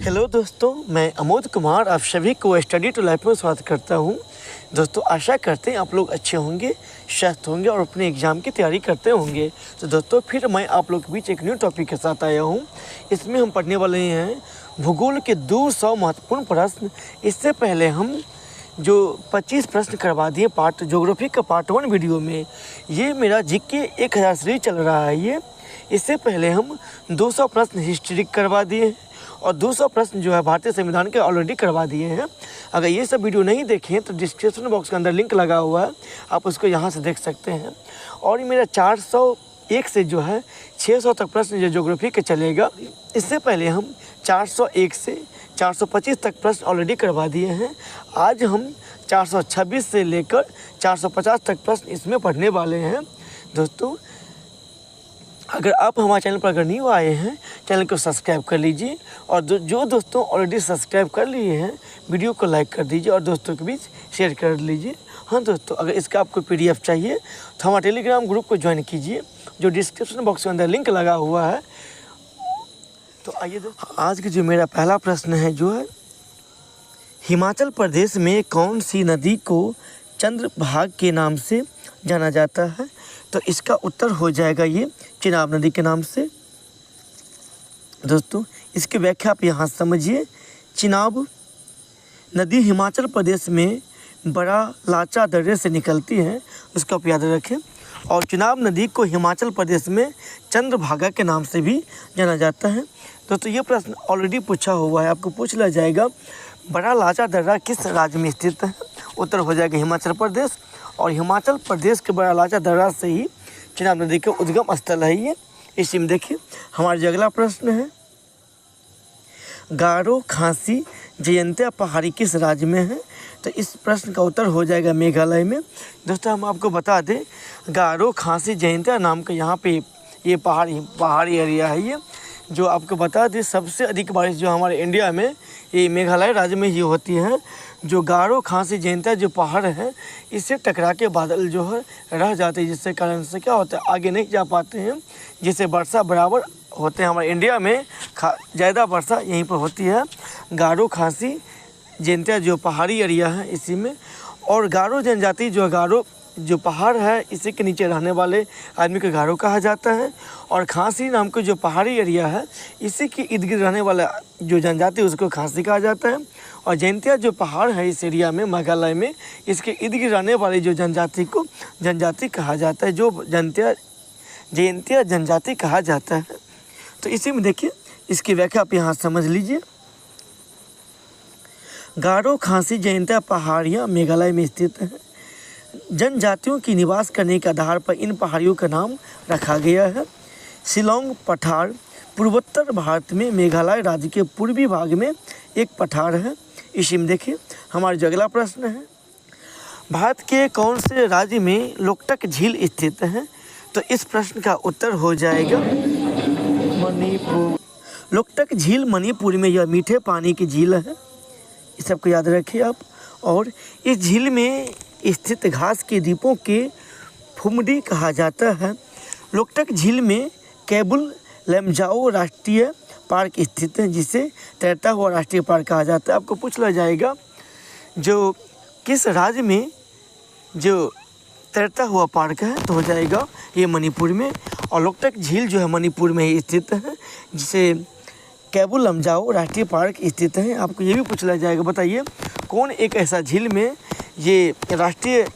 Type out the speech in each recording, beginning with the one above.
Hello दोस्तों, मैं अमोद कुमार आप सभी को स्टडी टू लाइफ में स्वागत करता हूं। दोस्तों, आशा करते हैं आप लोग अच्छे होंगे, स्वस्थ होंगे और अपने एग्ज़ाम की तैयारी करते होंगे। तो दोस्तों, फिर मैं आप लोग के बीच एक न्यू टॉपिक के साथ आया हूं। इसमें हम पढ़ने वाले हैं भूगोल के 200 महत्वपूर्ण प्रश्न। इससे पहले हम जो 25 प्रश्न करवा दिए पार्ट ज्योग्राफी का पार्ट 1 वीडियो में। ये मेरा जीके 1000 सीरीज चल रहा है। ये इससे पहले हम 200 प्रश्न हिस्ट्री करवा दिए हैं और 200 प्रश्न जो है भारतीय संविधान के ऑलरेडी करवा दिए हैं। अगर ये सब वीडियो नहीं देखें तो डिस्क्रिप्शन बॉक्स के अंदर लिंक लगा हुआ है, आप उसको यहाँ से देख सकते हैं। और मेरा 401 से जो है 600 तक प्रश्न जो ज्योग्राफी के चलेगा। इससे पहले हम 401 से 425 तक प्रश्न ऑलरेडी करवा दिए हैं। आज हम 426 से लेकर 450 तक प्रश्न इसमें पढ़ने वाले हैं। दोस्तों, अगर आप हमारे चैनल पर अगर न्यू आए हैं, चैनल को सब्सक्राइब कर लीजिए और जो दोस्तों ऑलरेडी सब्सक्राइब कर लिए हैं, वीडियो को लाइक कर दीजिए और दोस्तों के बीच शेयर कर लीजिए। हाँ दोस्तों, अगर इसका आपको PDF चाहिए तो हमारे टेलीग्राम ग्रुप को ज्वाइन कीजिए, जो डिस्क्रिप्शन बॉक्स के अंदर लिंक लगा हुआ है। तो आइए दोस्तों, आज की जो मेरा पहला प्रश्न है जो है, हिमाचल प्रदेश में कौन सी नदी को चंद्रभागा के नाम से जाना जाता है? तो इसका उत्तर हो जाएगा ये चिनाब नदी के नाम से। दोस्तों, इसकी व्याख्या आप यहाँ समझिए। चिनाब नदी हिमाचल प्रदेश में बड़ा लाचा दर्रे से निकलती है, उसको आप याद रखें। और चिनाब नदी को हिमाचल प्रदेश में चंद्रभागा के नाम से भी जाना जाता है। दोस्तों, ये प्रश्न ऑलरेडी पूछा हुआ है, आपको पूछ लिया जाएगा बड़ा लाचा दर्रा किस राज्य में स्थित है? उत्तर हो जाएगा हिमाचल प्रदेश। और हिमाचल प्रदेश के बड़ा लाचा दर्रा से ही चिनाब नदी का उद्गम स्थल है ये। इसी में देखिए हमारा जो अगला प्रश्न है, गारो खासी जयंतिया पहाड़ी किस राज्य में है? तो इस प्रश्न का उत्तर हो जाएगा मेघालय में। दोस्तों, हम आपको बता दें गारो खासी जयंतिया नाम का यहाँ पे ये पहाड़ी एरिया है ये, जो आपको बता दें सबसे अधिक बारिश जो हमारे इंडिया में ये मेघालय राज्य में ही होती है। जो गारो खासी जयंतिया जो पहाड़ है, इससे टकरा के बादल जो है रह जाते हैं, जिससे कारण से क्या होता है आगे नहीं जा पाते हैं, जिससे वर्षा बराबर होते हैं। हमारे इंडिया में ज़्यादा वर्षा यहीं पर होती है। गारो खासी जयंतिया जो पहाड़ी एरिया है इसी में। और गारो जनजाति जो पहाड़ है, इसी के नीचे रहने वाले आदमी को गारो कहा जाता है। और खासी नाम का जो पहाड़ी एरिया है, इसी के इर्द गिर्द रहने वाला जो जनजाति उसको खासी कहा जाता है। और जयंतिया जो पहाड़ है इस एरिया में मेघालय में, इसके इर्द गिर्द रहने वाली जो जनजाति को जनजाति कहा जाता है, जो जयंतिया जनजाति कहा जाता है। तो इसी में देखिए इसकी व्याख्या आप यहाँ समझ लीजिए। गारो खासी जयंतिया पहाड़ियाँ मेघालय में स्थित हैं। जनजातियों की निवास करने के आधार पर इन पहाड़ियों का नाम रखा गया है। शिलोंग पठार पूर्वोत्तर भारत में मेघालय राज्य के पूर्वी भाग में एक पठार है। इसी में देखिए हमारा जो अगला प्रश्न है, भारत के कौन से राज्य में लोकटक झील स्थित है? तो इस प्रश्न का उत्तर हो जाएगा मणिपुर। लोकटक झील मणिपुर में यह मीठे पानी की झील है, इस सबको याद रखिए आप। और इस झील में स्थित घास के द्वीपों के फुमडी कहा जाता है। लोकटक झील में केबुल लमजाओ राष्ट्रीय पार्क स्थित है, जिसे तैरता हुआ राष्ट्रीय पार्क कहा जाता है। आपको पूछ लिया जाएगा जो किस राज्य में जो तैरता हुआ पार्क है, तो हो जाएगा ये मणिपुर में। और लोकटक झील जो है मणिपुर में ही स्थित है, जिसे केबुल लमजाओ राष्ट्रीय पार्क स्थित है। आपको ये भी पूछ लिया जाएगा, बताइए कौन एक ऐसा झील में ये राष्ट्रीय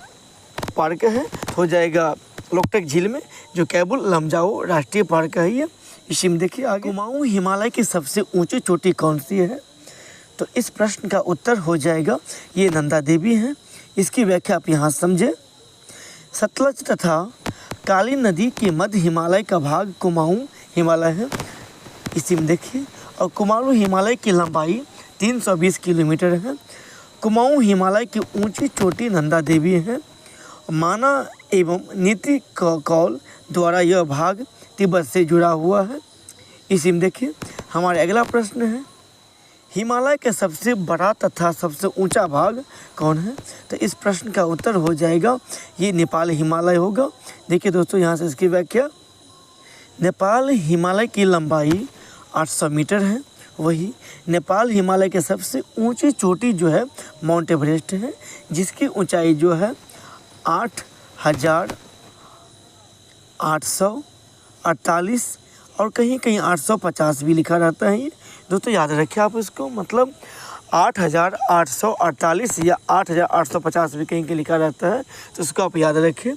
पार्क है? हो जाएगा लोकटक झील में, जो केबुल लमजाओ राष्ट्रीय पार्क है ये। इसी में देखिए आगे, कुमाऊं हिमालय की सबसे ऊंची चोटी कौन सी है? तो इस प्रश्न का उत्तर हो जाएगा ये नंदा देवी है। इसकी व्याख्या आप यहाँ समझे। सतलज तथा काली नदी के मध्य हिमालय का भाग कुमाऊं हिमालय है। इसी में देखिए, और कुमाऊं हिमालय की लंबाई 320 किलोमीटर है। कुमाऊं हिमालय की ऊंची चोटी नंदा देवी है। माना एवं नीति कौल द्वारा यह भाग तिब्बत से जुड़ा हुआ है। इसी में देखिए हमारा अगला प्रश्न है, हिमालय का सबसे बड़ा तथा सबसे ऊंचा भाग कौन है? तो इस प्रश्न का उत्तर हो जाएगा ये नेपाल हिमालय होगा। देखिए दोस्तों, यहाँ से इसकी व्याख्या, नेपाल हिमालय की लंबाई 800 मीटर है। वही नेपाल हिमालय के सबसे ऊंची चोटी जो है माउंट एवरेस्ट है, जिसकी ऊंचाई जो है 8,848 और कहीं कहीं 850 भी लिखा रहता है। ये दोस्तों याद रखिए आप इसको, मतलब 8,848 या 8,850 भी कहीं कहीं लिखा रहता है, तो इसको आप याद रखिए।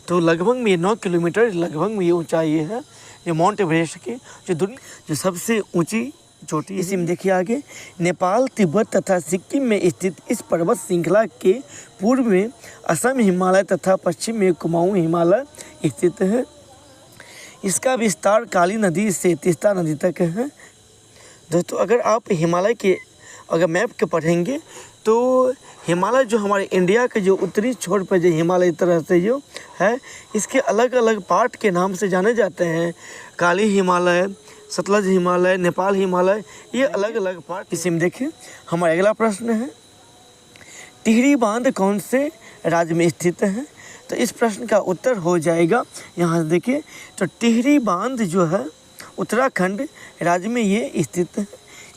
तो लगभग में 9 किलोमीटर लगभग में ये ऊंचाई है जो माउंट एवरेस्ट की जो सबसे ऊंची चोटी। इसी में देखिए आगे, नेपाल, तिब्बत तथा सिक्किम में स्थित इस पर्वत श्रृंखला के पूर्व में असम हिमालय तथा पश्चिम में कुमाऊं हिमालय स्थित है। इसका विस्तार काली नदी से तीस्ता नदी तक है। दोस्तों अगर आप हिमालय के अगर मैप के पढ़ेंगे तो हिमालय जो हमारे इंडिया के जो उत्तरी छोर पर जो हिमालय तरह से जो है, इसके अलग अलग पार्ट के नाम से जाने जाते हैं। काली हिमालय, सतलज हिमालय, नेपाल हिमालय, ये अलग अलग पार्ट। इसी में देखिए हमारा अगला प्रश्न है, टिहरी बांध कौन से राज्य में स्थित है? तो इस प्रश्न का उत्तर हो जाएगा यहाँ से देखिए, तो टिहरी बांध जो है उत्तराखंड राज्य में ये स्थित है।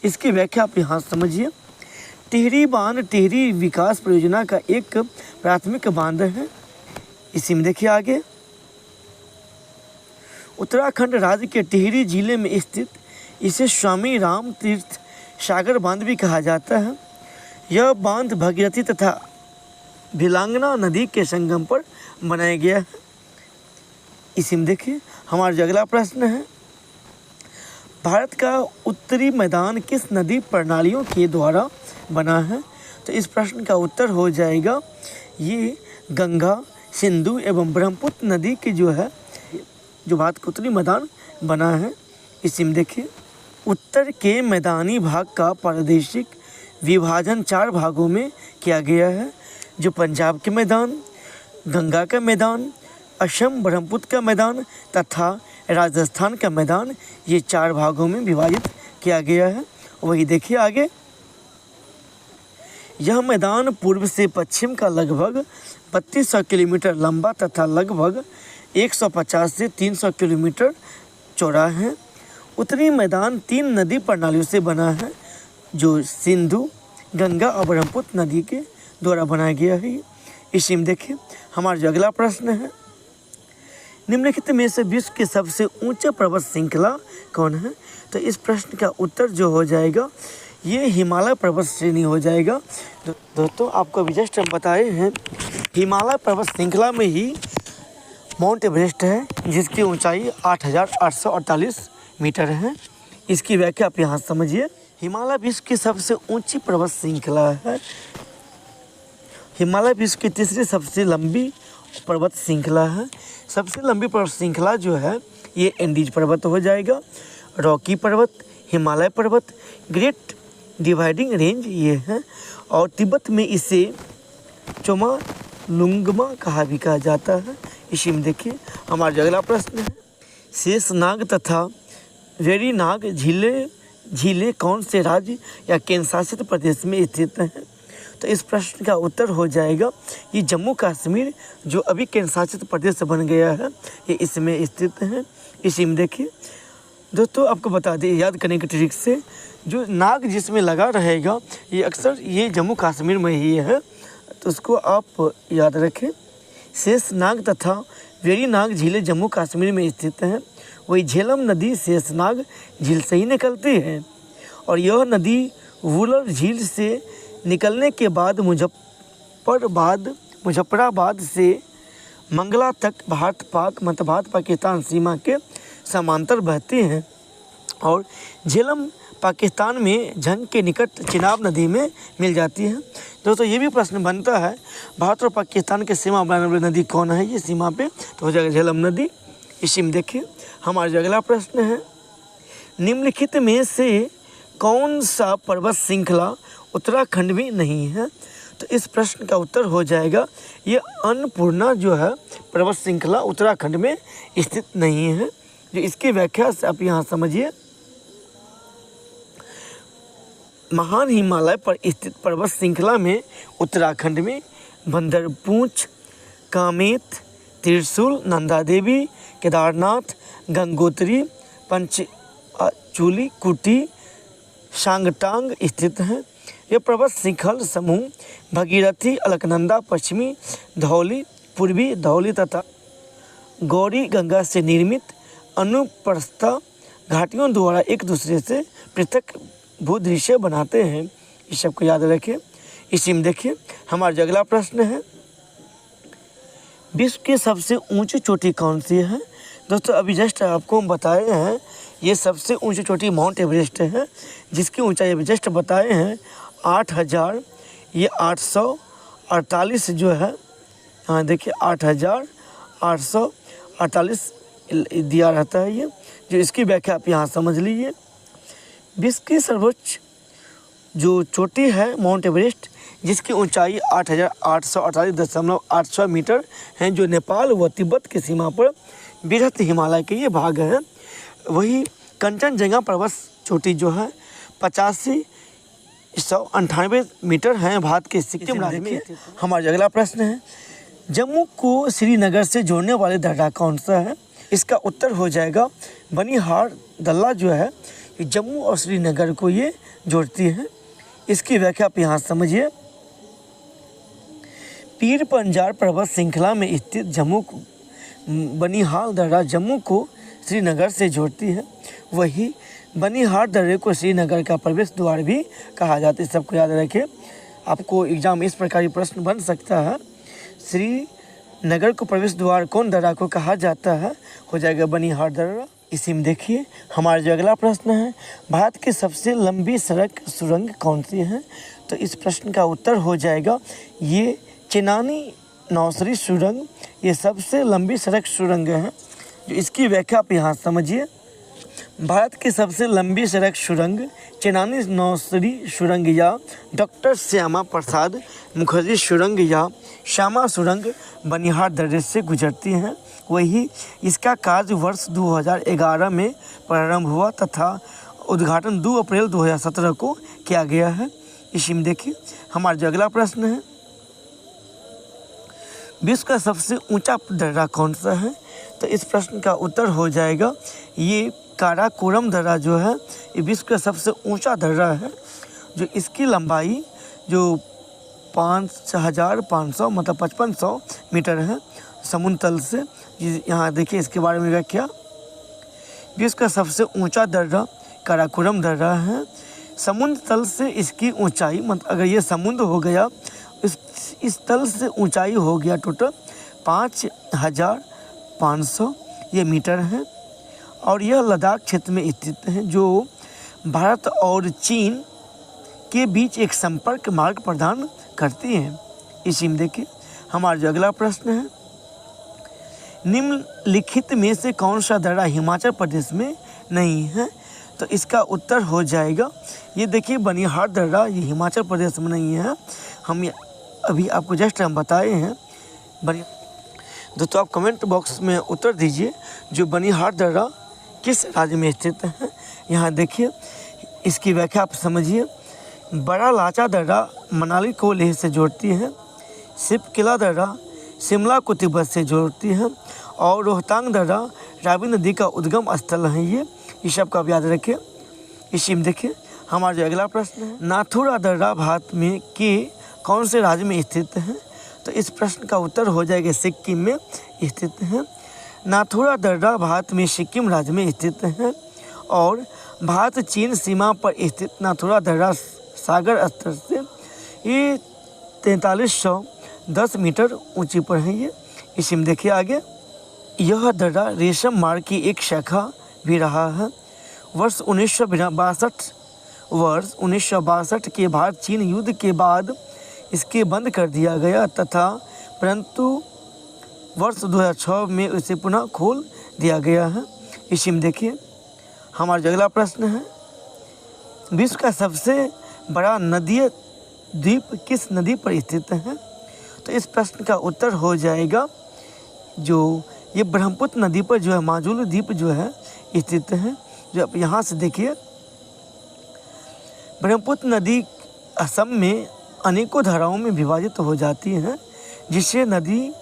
इसकी व्याख्या आप यहाँ समझिए। टिहरी बांध टिहरी विकास परियोजना का एक प्राथमिक बांध है। इसी में देखिए आगे, उत्तराखंड राज्य के टिहरी जिले में स्थित इसे स्वामी राम तीर्थ सागर बांध भी कहा जाता है। यह बांध भगीरथी तथा भिलांगना नदी के संगम पर बनाया गया है। इसी में देखिए हमारा जो अगला प्रश्न है, भारत का उत्तरी मैदान किस नदी प्रणालियों के द्वारा बना है? तो इस प्रश्न का उत्तर हो जाएगा ये गंगा, सिंधु एवं ब्रह्मपुत्र नदी की जो है जो भारत का उत्तरी मैदान बना है। इसी में देखिए, उत्तर के मैदानी भाग का प्रादेशिक विभाजन 4 भागों में किया गया है, जो पंजाब के मैदान, गंगा का मैदान, असम ब्रह्मपुत्र का मैदान तथा राजस्थान का मैदान, ये 4 भागों में विभाजित किया गया है। वही देखिए आगे, यह मैदान पूर्व से पश्चिम का लगभग 3200 किलोमीटर लंबा तथा लगभग 150 से 300 किलोमीटर चौड़ा है। उत्तरी मैदान 3 नदी प्रणालियों से बना है, जो सिंधु, गंगा और ब्रह्मपुत्र नदी के द्वारा बनाया गया है। इसी में देखिए हमारा जो अगला प्रश्न है, निम्नलिखित में से विश्व के सबसे ऊंचे पर्वत श्रृंखला कौन है? तो इस प्रश्न का उत्तर जो हो जाएगा ये हिमालय पर्वत श्रेणी हो जाएगा। दोस्तों आपको अभी जस्ट हम बताए हैं, हिमालय पर्वत श्रृंखला में ही माउंट एवरेस्ट है, जिसकी ऊंचाई 8,848 मीटर है। इसकी व्याख्या आप यहाँ समझिए। हिमालय विश्व की सबसे ऊंची पर्वत श्रृंखला है। हिमालय विश्व की तीसरी सबसे लंबी पर्वत श्रृंखला है। सबसे लंबी पर्वत श्रृंखला जो है ये एंडीज पर्वत हो जाएगा, रॉकी पर्वत, हिमालय पर्वत, ग्रेट डिवाइडिंग रेंज ये है, और तिब्बत में इसे चोमालुंगमा कहा जाता है। इसी में देखिए हमारा जो अगला प्रश्न है, शेषनाग तथा वेरीनाग झीलें कौन से राज्य या केंद्र शासित प्रदेश में स्थित हैं? तो इस प्रश्न का उत्तर हो जाएगा ये जम्मू कश्मीर, जो अभी केंद्र शासित प्रदेश बन गया है, ये इसमें स्थित है। इसी में देखिए दोस्तों आपको बता दें याद करने की ट्रिक से, जो नाग जिसमें लगा रहेगा ये अक्सर ये जम्मू कश्मीर में ही है, तो उसको आप याद रखें। शेषनाग तथा वेरीनाग झीलें जम्मू कश्मीर में स्थित हैं। वही झेलम नदी शेषनाग झील से ही निकलती है, और यह नदी वुलर झील से निकलने के बाद मुजफ्फराबाद से मंगला तक भारत पाकिस्तान सीमा के समांतर बहती हैं, और झेलम पाकिस्तान में झंग के निकट चिनाब नदी में मिल जाती है। दोस्तों ये भी प्रश्न बनता है, भारत और पाकिस्तान के सीमा बनाने वाली नदी कौन है ये सीमा पे? तो हो जाएगा झेलम नदी। इसी में देखिए हमारा जो अगला प्रश्न है, निम्नलिखित में से कौन सा पर्वत श्रृंखला उत्तराखंड में नहीं है? तो इस प्रश्न का उत्तर हो जाएगा ये अन्नपूर्णा जो है पर्वत श्रृंखला उत्तराखंड में स्थित नहीं है। जो इसकी व्याख्या से आप यहाँ समझिए, महान हिमालय पर स्थित पर्वत श्रृंखला में उत्तराखंड में बंदरपूंछ, कामेत, त्रिशूल, नंदा देवी, केदारनाथ, गंगोत्री, पंचचूली, कुटी, सांगटांग स्थित है। यह पर्वत श्रृंखल समूह भगीरथी, अलकनंदा, पश्चिमी धौली, पूर्वी धौली तथा गौरी गंगा से निर्मित अनुप्रस्थ घाटियों द्वारा एक दूसरे से पृथक भूदृश्य बनाते हैं। इस सबको याद रखें। इसी में देखिए हमारा जो अगला प्रश्न है, विश्व की सबसे ऊंची चोटी कौन सी है? दोस्तों अभी जस्ट आपको हम बताए हैं, ये सबसे ऊंची चोटी माउंट एवरेस्ट है, जिसकी ऊंचाई अभी जस्ट बताए हैं 8,000, ये 848 जो है, हाँ देखिए 8,848 दिया रहता है ये, जो इसकी व्याख्या आप यहाँ समझ लीजिए। विश्व की सर्वोच्च जो चोटी है माउंट एवरेस्ट, जिसकी ऊंचाई 8,848.86 मीटर है, जो नेपाल व तिब्बत की सीमा पर बृहत हिमालय के ये भाग है। वही कंचनजंगा पर्वत चोटी जो है 8598 मीटर है, भारत के सिक्किम राज्य में। हमारा अगला प्रश्न है, जम्मू को श्रीनगर से जोड़ने वाले दर्रा कौन सा है? इसका उत्तर हो जाएगा बनिहार दर्रा जो है, जम्मू और श्रीनगर को ये जोड़ती है। इसकी व्याख्या आप यहाँ समझिए। पीर पंजार पर्वत श्रृंखला में स्थित जम्मू को बनिहाल दर्रा जम्मू को श्रीनगर से जोड़ती है। वही बनिहार दर्रे को श्रीनगर का प्रवेश द्वार भी कहा जाता है। सबको याद रखें, आपको एग्जाम इस प्रकार की प्रश्न बन सकता है, श्रीनगर को प्रवेश द्वार कौन दर्रा को कहा जाता है? हो जाएगा बनिहार दर्रा। इसी में देखिए हमारा जो अगला प्रश्न है, भारत की सबसे लंबी सड़क सुरंग कौन सी है? तो इस प्रश्न का उत्तर हो जाएगा ये चेनानी नौसरी सुरंग, ये सबसे लंबी सड़क सुरंग है। जो इसकी व्याख्या आप यहाँ समझिए। भारत की सबसे लंबी सड़क सुरंग चेनानी नौसरी सुरंग या डॉक्टर श्यामा प्रसाद मुखर्जी सुरंग या श्यामा सुरंग बनिहार दर्रे से गुजरती हैं। वही इसका कार्य वर्ष 2011 में प्रारंभ हुआ तथा उद्घाटन 2 अप्रैल 2017 को किया गया है। इसी में देखिए हमारा जो अगला प्रश्न है, विश्व का सबसे ऊंचा दर्रा कौन सा है? तो इस प्रश्न का उत्तर हो जाएगा ये काराकोरम दर्रा जो है, ये विश्व का सबसे ऊंचा दर्रा है। जो इसकी लंबाई जो 5,500 मतलब 5500 मीटर है समुद्र तल से। यहाँ देखिए इसके बारे में व्याख्या। विश्व का सबसे ऊंचा दर्रा काराकोरम दर्रा है। समुद्र तल से इसकी ऊंचाई, मतलब अगर ये समुद्र हो गया, इस तल से ऊंचाई हो गया टोटल 5,500 ये मीटर है। और यह लद्दाख क्षेत्र में स्थित है, जो भारत और चीन के बीच एक संपर्क मार्ग प्रदान करती है। इसी में देखिए हमारा जो अगला प्रश्न है, निम्नलिखित में से कौन सा दर्रा हिमाचल प्रदेश में नहीं है? तो इसका उत्तर हो जाएगा ये देखिए बनिहार दर्रा, ये हिमाचल प्रदेश में नहीं है। हम अभी आपको जस्ट हम बताए हैं दोस्तों। आप कमेंट बॉक्स में उत्तर दीजिए जो बनिहार दर्रा किस राज्य में स्थित है। यहाँ देखिए इसकी व्याख्या आप समझिए। बड़ा लाचा दर्रा मनाली को लेह से जोड़ती है। सिपकिला दर्रा शिमला को तिब्बत से जोड़ती है। और रोहतांग दर्रा रावी नदी का उद्गम स्थल है। ये सब का आप याद रखें। इसी में देखिए हमारा जो अगला प्रश्न है, नाथुला दर्रा भारत में के कौन से राज्य में स्थित है? तो इस प्रश्न का उत्तर हो जाएगा सिक्किम में स्थित है। नाथुला दर्रा भारत में सिक्किम राज्य में स्थित है। और भारत चीन सीमा पर स्थित नाथुला दर्रा सागर स्तर से ये 4310 मीटर ऊंची पर है ये। इसी में देखिए आगे, यह दर्रा रेशम मार्ग की एक शाखा भी रहा है। वर्ष 1962 के भारत चीन युद्ध के बाद इसके बंद कर दिया गया तथा परंतु वर्ष 2006 में इसे पुनः खोल दिया गया है। इसी में देखिए हमारा जो अगला प्रश्न है, विश्व का सबसे बड़ा नदीय द्वीप किस नदी पर स्थित है? तो इस प्रश्न का उत्तर हो जाएगा जो ये ब्रह्मपुत्र नदी पर जो है माजुली द्वीप जो है स्थित है। जो आप यहाँ से देखिए, ब्रह्मपुत्र नदी असम में अनेकों धाराओं में विभाजित हो जाती है, जिससे नदी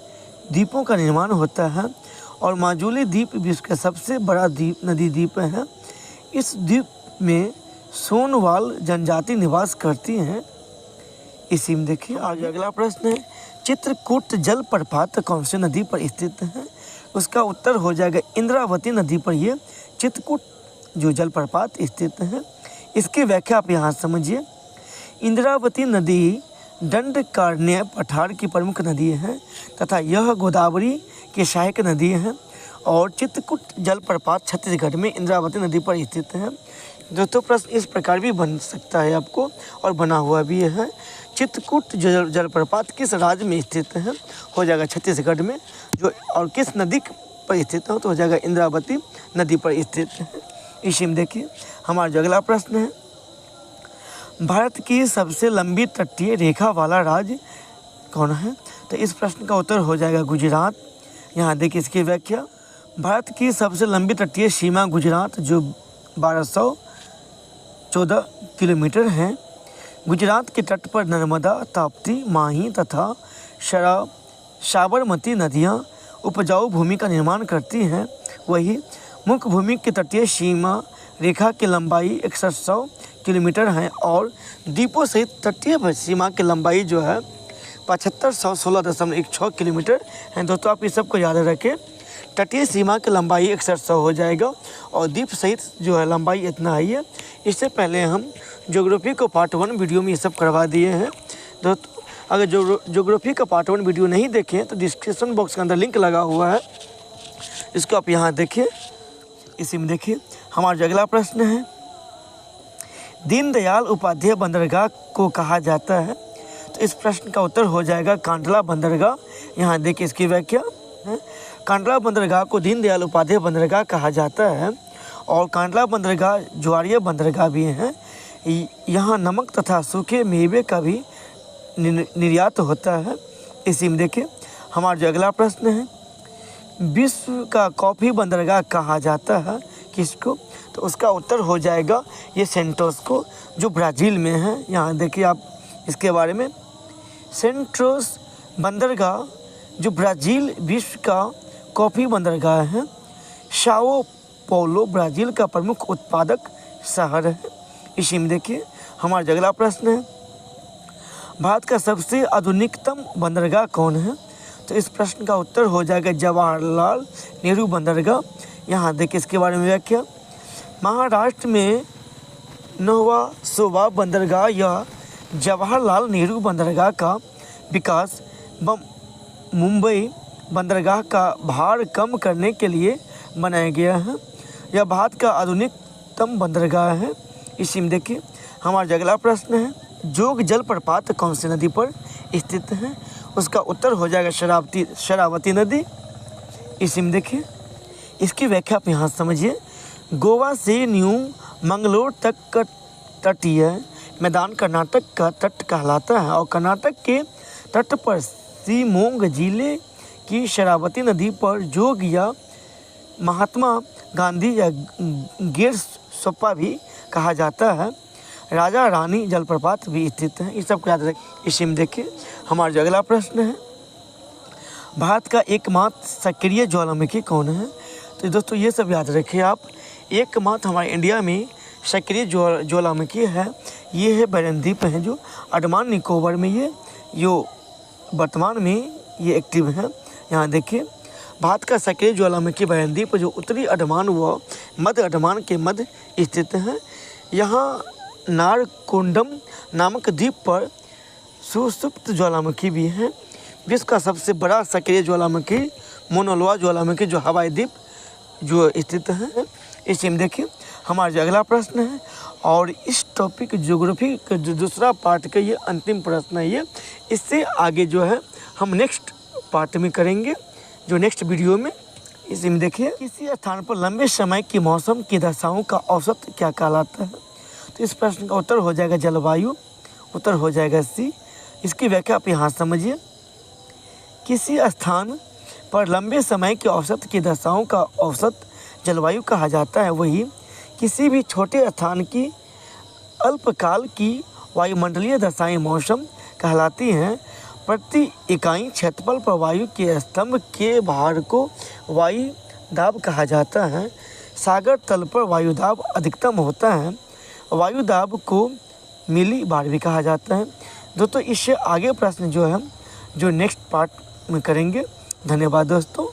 द्वीपों का निर्माण होता है। और माजुली द्वीप विश्व का सबसे बड़ा नदी द्वीप है। इस द्वीप में सोनवाल जनजाति निवास करती हैं। इसी में देखिए आगे अगला प्रश्न है, चित्रकूट जलप्रपात कौन सी नदी पर स्थित है? उसका उत्तर हो जाएगा इंद्रावती नदी पर ये चित्रकूट जो जलप्रपात स्थित है। इसकी व्याख्या आप यहाँ समझिए। इंद्रावती नदी दंडकारण्य पठार की प्रमुख नदी है तथा यह गोदावरी की सहायक नदी है और चित्रकूट जलप्रपात छत्तीसगढ़ में इंद्रावती नदी पर स्थित है। दोस्तों प्रश्न इस प्रकार भी बन सकता है आपको और बना हुआ भी है, चित्रकूट जलप्रपात किस राज्य में स्थित है? हो जाएगा छत्तीसगढ़ में। जो और किस नदी पर स्थित हो तो हो जाएगा इंद्रावती नदी पर स्थित है। इसी में देखिए हमारा जो अगला प्रश्न है, भारत की सबसे लंबी तटीय रेखा वाला राज्य कौन है? तो इस प्रश्न का उत्तर हो जाएगा गुजरात। यहाँ देखिए इसकी व्याख्या। भारत की सबसे लंबी तटीय सीमा गुजरात जो 1214 किलोमीटर है। गुजरात के तट पर नर्मदा, ताप्ती, माही तथा साबरमती नदियाँ उपजाऊ भूमि का निर्माण करती हैं। वही मुख्य भूमि की तटीय सीमा रेखा की लंबाई 6100 किलोमीटर है और द्वीपों सहित तटीय सीमा की लंबाई जो है 7516.16 किलोमीटर है। दोस्तों आप इस सब को याद रखें, तटीय सीमा की लंबाई 6100 हो जाएगा और द्वीप सहित जो है लंबाई इतना ही है। इससे पहले हम ज्योग्राफी को पार्ट 1 वीडियो में ये सब करवा दिए हैं। दोस्तों अगर ज्योग्राफी का पार्ट 1 वीडियो नहीं देखें तो डिस्क्रिप्शन बॉक्स के अंदर लिंक लगा हुआ है, इसको आप यहाँ देखिए। इसी में देखिए हमारा जो अगला प्रश्न है, दीनदयाल उपाध्याय बंदरगाह को कहा जाता है? तो इस प्रश्न का उत्तर हो जाएगा कांडला बंदरगाह। यहाँ देखिए इसकी व्याख्या है। कांडला बंदरगाह को दीनदयाल उपाध्याय बंदरगाह कहा जाता है और कांडला बंदरगाह ज्वारीय बंदरगाह भी है। यहाँ नमक तथा सूखे मेवे का भी निर्यात होता है। इसी में देखिए हमारा जो अगला प्रश्न है, विश्व का कॉफ़ी बंदरगाह कहा जाता है किसको? तो उसका उत्तर हो जाएगा ये सेंटोस को जो ब्राज़ील में है। यहाँ देखिए आप इसके बारे में, सेंटोस बंदरगाह जो ब्राज़ील विश्व का कॉफ़ी बंदरगाह है। साओ paulo ब्राज़ील का प्रमुख उत्पादक शहर है। इसी में देखिए हमारा अगला प्रश्न है, भारत का सबसे आधुनिकतम बंदरगाह कौन है? तो इस प्रश्न का उत्तर हो जाएगा जवाहरलाल नेहरू बंदरगाह। यहाँ देखिए इसके बारे में व्याख्या। महाराष्ट्र में नवासोवा बंदरगाह या जवाहरलाल नेहरू बंदरगाह का विकास मुंबई बंदरगाह का भार कम करने के लिए बनाया गया है। यह भारत का आधुनिकतम बंदरगाह है। इसी में देखिए हमारा अगला प्रश्न है, जोग जलप्रपात कौन सी नदी पर स्थित है? उसका उत्तर हो जाएगा शरावती नदी। इसी में देखिए इसकी व्याख्या आप यहाँ समझिए। गोवा से न्यू मंगलोर तक का तटीय मैदान कर्नाटक का तट कहलाता है और कर्नाटक के तट पर शिवमोगा जिले की शरावती नदी पर जोग या महात्मा गांधी या गिर सोप्पा भी कहा जाता है। राजा रानी जलप्रपात भी स्थित है। इस सब को याद रखें। इसी में देखिए हमारा अगला प्रश्न है, भारत का एकमात्र सक्रिय ज्वालामुखी कौन है? तो दोस्तों ये सब याद रखिए आप। एकमात्र हमारे इंडिया में सक्रिय ज्वालामुखी है, ये है बैरनद्वीप है जो अंडमान निकोबार में ये जो वर्तमान में ये एक्टिव है। यहाँ देखिए भारत का सक्रिय ज्वालामुखी बैरनद्वीप जो उत्तरी अंडमान व मध्य अंडमान के मध्य स्थित है। यहाँ नारकोंडम नामक द्वीप पर सुसुप्त ज्वालामुखी भी है। विश्व का सबसे बड़ा सक्रिय ज्वालामुखी मोनालोआ ज्वालामुखी जो हवाई द्वीप जो स्थित है। इसी में देखिए हमारा अगला प्रश्न है और इस टॉपिक ज्योग्राफी का जो दूसरा पार्ट का ये अंतिम प्रश्न है। ये इससे आगे जो है हम नेक्स्ट पार्ट में करेंगे जो नेक्स्ट वीडियो में। इसी में देखिए किसी स्थान पर लंबे समय की मौसम की दशाओं का औसत क्या कहलाता है? तो इस प्रश्न का उत्तर हो जाएगा जलवायु। उत्तर हो जाएगा सी। इसकी व्याख्या आप यहाँ समझिए। किसी स्थान पर लंबे समय के औसत की दशाओं का औसत जलवायु कहा जाता है। वही किसी भी छोटे स्थान की अल्पकाल की वायुमंडलीय दशाएं मौसम कहलाती हैं। प्रति इकाई क्षेत्रफल पर वायु के स्तंभ के भार को वायु दाब कहा जाता है। सागर तल पर वायु दाब अधिकतम होता है वायु दाब को मिली बार भी कहा जाता है। दोस्तों इससे आगे प्रश्न जो है जो नेक्स्ट पार्ट में करेंगे। धन्यवाद दोस्तों।